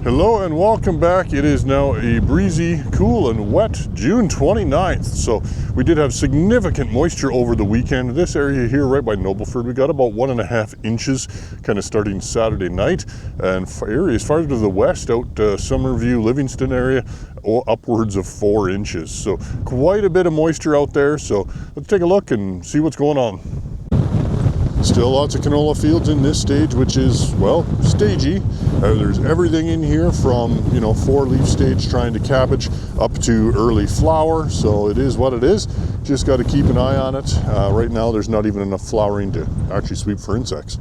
Hello and welcome back. It is now a breezy, cool and wet June 29th. So we did have significant moisture over the weekend. This area here right by Nobleford, we got about 1.5 inches kind of starting Saturday night. And areas farther to the west out Summerview, Livingston area, upwards of 4 inches. So quite a bit of moisture out there. So let's take a look and see what's going on. Still lots of canola fields in this stage, which is, well, stagey. There's everything in here from, 4-leaf stage trying to cabbage up to early flower. So it is what it is. Just got to keep an eye on it. Right now, there's not even enough flowering to actually sweep for insects.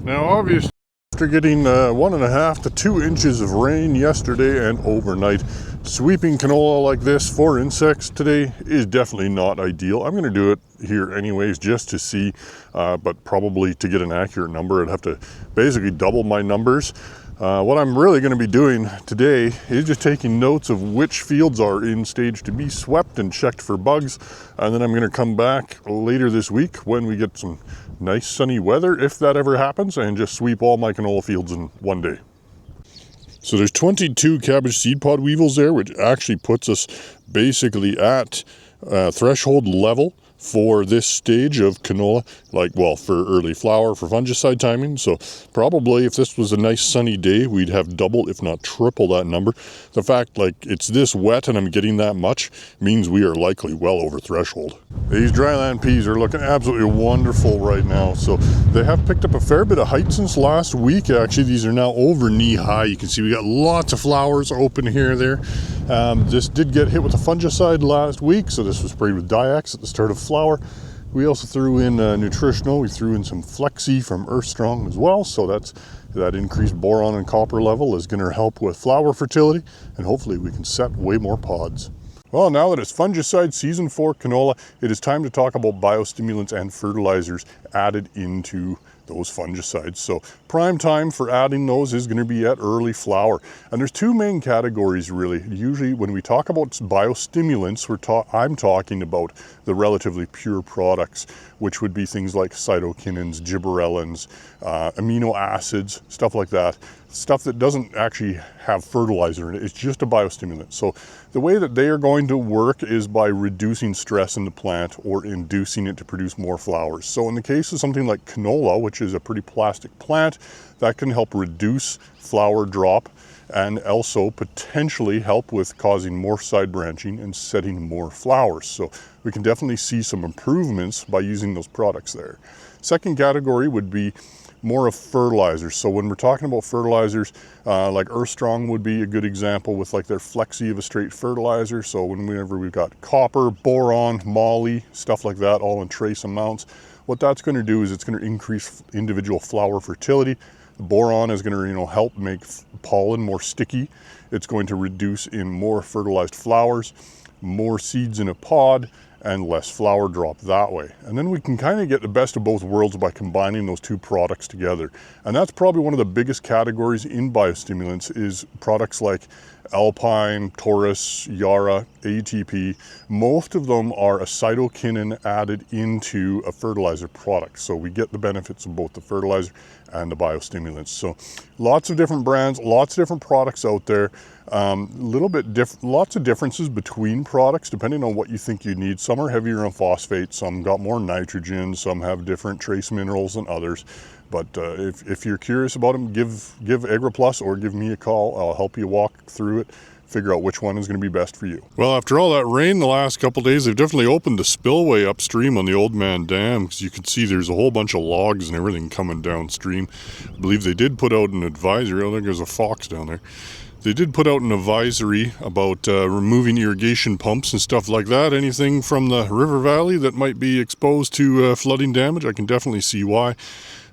Now, obviously, after getting 1.5 to 2 inches of rain yesterday and overnight, sweeping canola like this for insects today is definitely not ideal. I'm going to do it here anyways just to see, but probably to get an accurate number I'd have to basically double my numbers. What I'm really going to be doing today is just taking notes of which fields are in stage to be swept and checked for bugs, and then I'm going to come back later this week when we get some nice sunny weather, if that ever happens, and just sweep all my canola fields in one day. So there's 22 cabbage seed pod weevils there, which actually puts us basically at threshold level for this stage of canola, for early flower, for fungicide timing. So probably if this was a nice sunny day, we'd have double, if not triple that number. The fact it's this wet and I'm getting that much means we are likely well over threshold. These dryland peas are looking absolutely wonderful right now. So they have picked up a fair bit of height since last week. Actually, these are now over knee high. You can see we got lots of flowers open here there. This did get hit with a fungicide last week, so this was sprayed with Diax at the start of flower. We also threw in nutritional. We threw in some Flexi from Earth Strong as well, so that increased boron and copper level is going to help with flower fertility, and hopefully we can set way more pods. Well, now that it's fungicide season for canola, it is time to talk about biostimulants and fertilizers added into those fungicides. So prime time for adding those is going to be at early flower. And there's two main categories really. Usually when we talk about biostimulants, I'm talking about the relatively pure products, which would be things like cytokinins, gibberellins, amino acids, stuff like that. Stuff that doesn't actually have fertilizer in it. It's just a biostimulant. So the way that they are going to work is by reducing stress in the plant or inducing it to produce more flowers. So in the case of something like canola, which is a pretty plastic plant, that can help reduce flower drop and also potentially help with causing more side branching and setting more flowers. So we can definitely see some improvements by using those products there. Second category would be more of fertilizers. So when we're talking about fertilizers, like Earth Strong would be a good example with their Flexi of a straight fertilizer. So whenever we've got copper, boron, moly, stuff like that, all in trace amounts, what that's going to do is it's going to increase individual flower fertility. The boron is going to help make pollen more sticky. It's going to reduce in more fertilized flowers, more seeds in a pod, and less flower drop that way. And then we can kind of get the best of both worlds by combining those two products together. And that's probably one of the biggest categories in biostimulants is products like Alpine, Taurus, Yara, ATP. Most of them are a cytokinin added into a fertilizer product. So we get the benefits of both the fertilizer and the biostimulants. So lots of different brands, lots of different products out there. Lots of differences between products depending on what you think you need. Some are heavier on phosphate, some got more nitrogen, some have different trace minerals than others. But if you're curious about them, give AgroPlus or give me a call. I'll help you walk through it, figure out which one is going to be best for you. Well, after all that rain the last couple days, they've definitely opened the spillway upstream on the Old Man Dam, because you can see there's a whole bunch of logs and everything coming downstream. I believe they did put out an advisory. I think there's a fox down there. They did put out an advisory about removing irrigation pumps and stuff like that. Anything from the river valley that might be exposed to flooding damage, I can definitely see why.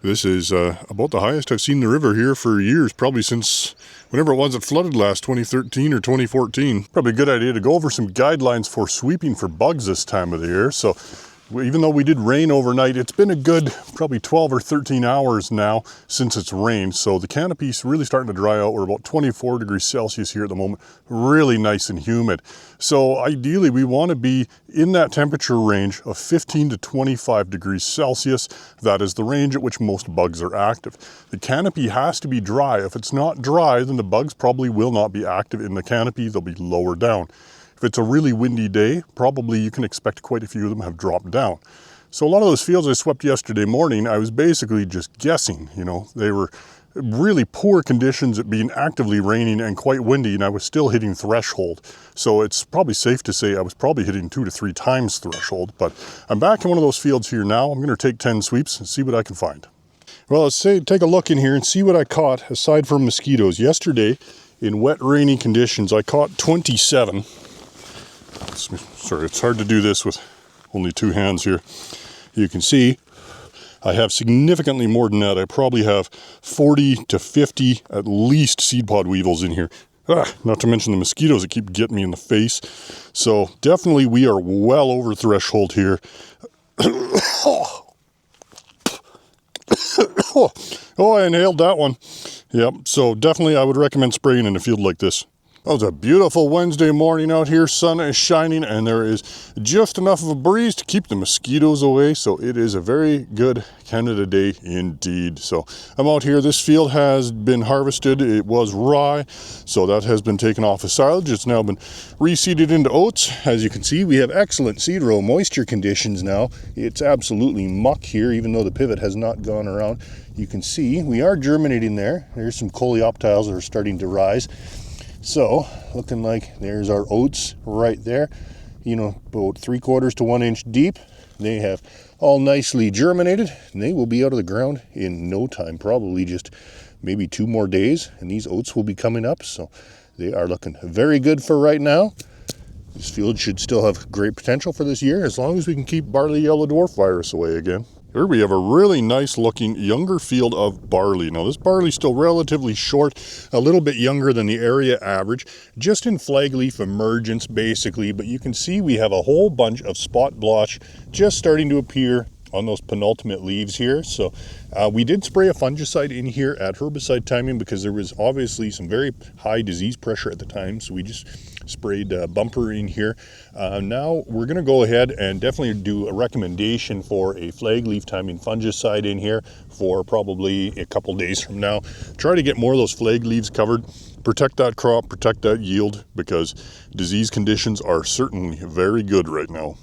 This is about the highest I've seen the river here for years, probably since whenever it was it flooded last, 2013 or 2014. Probably a good idea to go over some guidelines for sweeping for bugs this time of the year. So even though we did rain overnight, it's been a good probably 12 or 13 hours now since it's rained. So the canopy's really starting to dry out. We're about 24 degrees Celsius here at the moment, really nice and humid. So ideally we want to be in that temperature range of 15 to 25 degrees Celsius. That is the range at which most bugs are active. The canopy has to be dry. If it's not dry, then the bugs probably will not be active in the canopy. They'll be lower down. If it's a really windy day, probably you can expect quite a few of them have dropped down. So a lot of those fields I swept yesterday morning, I was basically just guessing. You know, they were really poor conditions, it being actively raining and quite windy, and I was still hitting threshold. So it's probably safe to say I was probably hitting 2 to 3 times threshold. But I'm back in one of those fields here now. I'm going to take 10 sweeps and see what I can find. Well, let's take a look in here and see what I caught aside from mosquitoes. Yesterday, in wet, rainy conditions, I caught 27. Sorry, it's hard to do this with only 2 hands here. You can see I have significantly more than that. I probably have 40 to 50 at least seed pod weevils in here. Not to mention the mosquitoes that keep getting me in the face. So definitely we are well over threshold here. Oh, I inhaled that one. Yep, so definitely I would recommend spraying in a field like this. Oh, it's a beautiful Wednesday morning out here. Sun is shining and there is just enough of a breeze to keep the mosquitoes away. So it is a very good Canada day indeed. So I'm out here. This field has been harvested. It was rye, so that has been taken off of silage. It's now been reseeded into oats. As you can see, we have excellent seed row moisture conditions now. It's absolutely muck here, even though the pivot has not gone around. You can see we are germinating there. There's some coleoptiles that are starting to rise. So, looking like there's our oats right there, you know, about 3/4 to 1 inch deep. They have all nicely germinated, and they will be out of the ground in no time, probably just maybe 2 more days, and these oats will be coming up. So, they are looking very good for right now. This field should still have great potential for this year, as long as we can keep barley yellow dwarf virus away again. Here we have a really nice looking younger field of barley. Now this barley is still relatively short, a little bit younger than the area average, just in flag leaf emergence basically, but you can see we have a whole bunch of spot blotch just starting to appear on those penultimate leaves here. So we did spray a fungicide in here at herbicide timing because there was obviously some very high disease pressure at the time, so we just sprayed bumper in here. Now we're going to go ahead and definitely do a recommendation for a flag leaf timing fungicide in here for probably a couple days from now. Try to get more of those flag leaves covered, protect that crop, protect that yield, because disease conditions are certainly very good right now.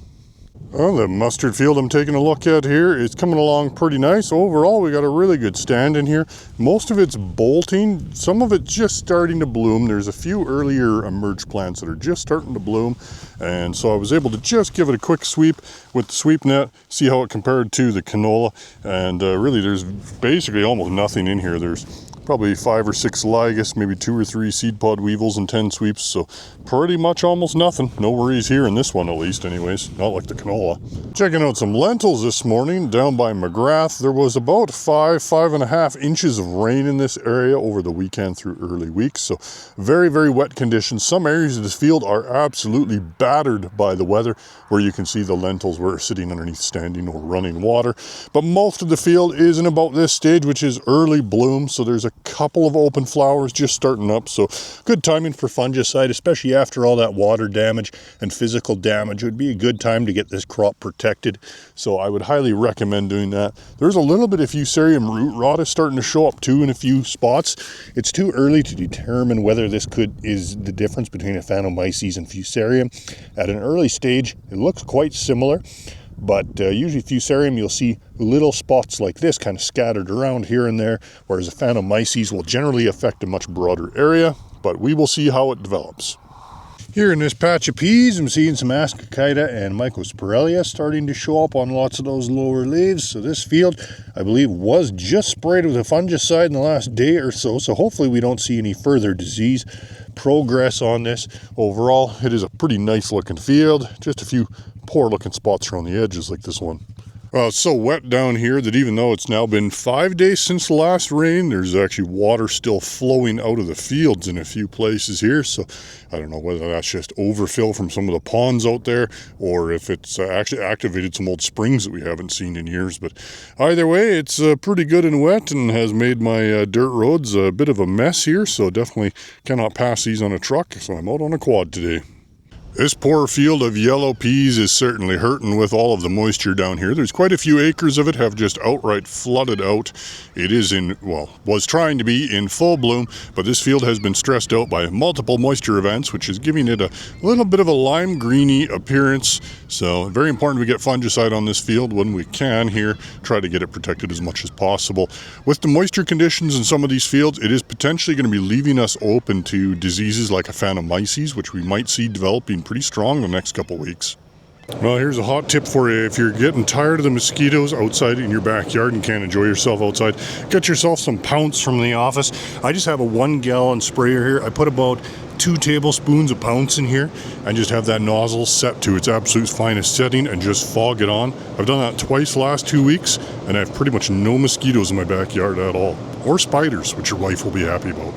Well, the mustard field I'm taking a look at here is coming along pretty nice. Overall, we got a really good stand in here. Most of it's bolting. Some of it's just starting to bloom. There's a few earlier emerged plants that are just starting to bloom. And so I was able to just give it a quick sweep with the sweep net, see how it compared to the canola. And really, there's basically almost nothing in here. There's probably 5 or 6 ligas, maybe 2 or 3 seed pod weevils and 10 sweeps. So pretty much almost nothing. No worries here in this one, at least anyways, not like the canola. Checking out some lentils this morning down by McGrath. There was about 5.5 inches of rain in this area over the weekend through early weeks. So very, very wet conditions. Some areas of this field are absolutely battered by the weather, where you can see the lentils were sitting underneath standing or running water. But most of the field is in about this stage, which is early bloom. So there's a couple of open flowers just starting up. So good timing for fungicide, especially after all that water damage and physical damage. It would be a good time to get this crop protected. So I would highly recommend doing that. There's a little bit of fusarium root rot is starting to show up too in a few spots. It's too early to determine whether this is the difference between Aphanomyces and fusarium. At an early stage, it looks quite similar. But usually fusarium, you'll see little spots like this kind of scattered around here and there, whereas Aphanomyces will generally affect a much broader area, but we will see how it develops. Here in this patch of peas, I'm seeing some Ascochyta and Mycosporelia starting to show up on lots of those lower leaves. So this field, I believe, was just sprayed with a fungicide in the last day or so, so hopefully we don't see any further disease progress on this. Overall, it is a pretty nice looking field, just a few poor looking spots around the edges like this one. Well, it's so wet down here that even though it's now been 5 days since the last rain, there's actually water still flowing out of the fields in a few places here. So I don't know whether that's just overfill from some of the ponds out there or if it's actually activated some old springs that we haven't seen in years. But either way, it's pretty good and wet and has made my dirt roads a bit of a mess here. So definitely cannot pass these on a truck. So I'm out on a quad today. This poor field of yellow peas is certainly hurting with all of the moisture down here. There's quite a few acres of it have just outright flooded out. It is was trying to be in full bloom, but this field has been stressed out by multiple moisture events, which is giving it a little bit of a lime greeny appearance. So very important we get fungicide on this field when we can here, try to get it protected as much as possible. With the moisture conditions in some of these fields, it is potentially going to be leaving us open to diseases like Aphanomyces, which we might see developing pretty strong the next couple weeks. Well, here's a hot tip for you. If you're getting tired of the mosquitoes outside in your backyard and can't enjoy yourself outside, get yourself some Pounce from the office. I just have a 1-gallon sprayer here. I put about 2 tablespoons of Pounce in here and just have that nozzle set to its absolute finest setting and just fog it on. I've done that twice the last 2 weeks and I have pretty much no mosquitoes in my backyard at all. Or spiders, which your wife will be happy about.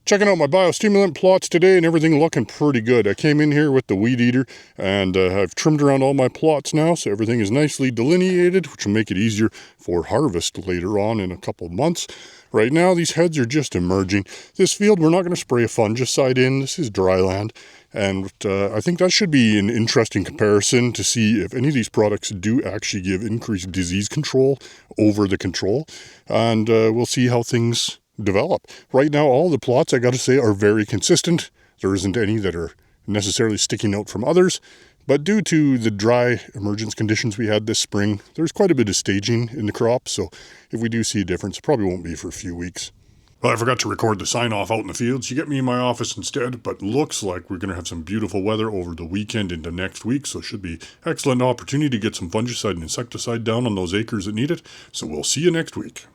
Checking out my biostimulant plots today and everything looking pretty good. I came in here with the weed eater and I've trimmed around all my plots now, so everything is nicely delineated, which will make it easier for harvest later on in a couple months. Right now, these heads are just emerging. This field, we're not going to spray a fungicide in. This is dry land. And I think that should be an interesting comparison to see if any of these products do actually give increased disease control over the control. And we'll see how things develop. Right now, all the plots, I got to say, are very consistent. There isn't any that are necessarily sticking out from others. But due to the dry emergence conditions we had this spring, there's quite a bit of staging in the crop. So if we do see a difference, it probably won't be for a few weeks. Well, I forgot to record the sign-off out in the fields. You get me in my office instead, but looks like we're going to have some beautiful weather over the weekend into next week, so it should be excellent opportunity to get some fungicide and insecticide down on those acres that need it. So we'll see you next week.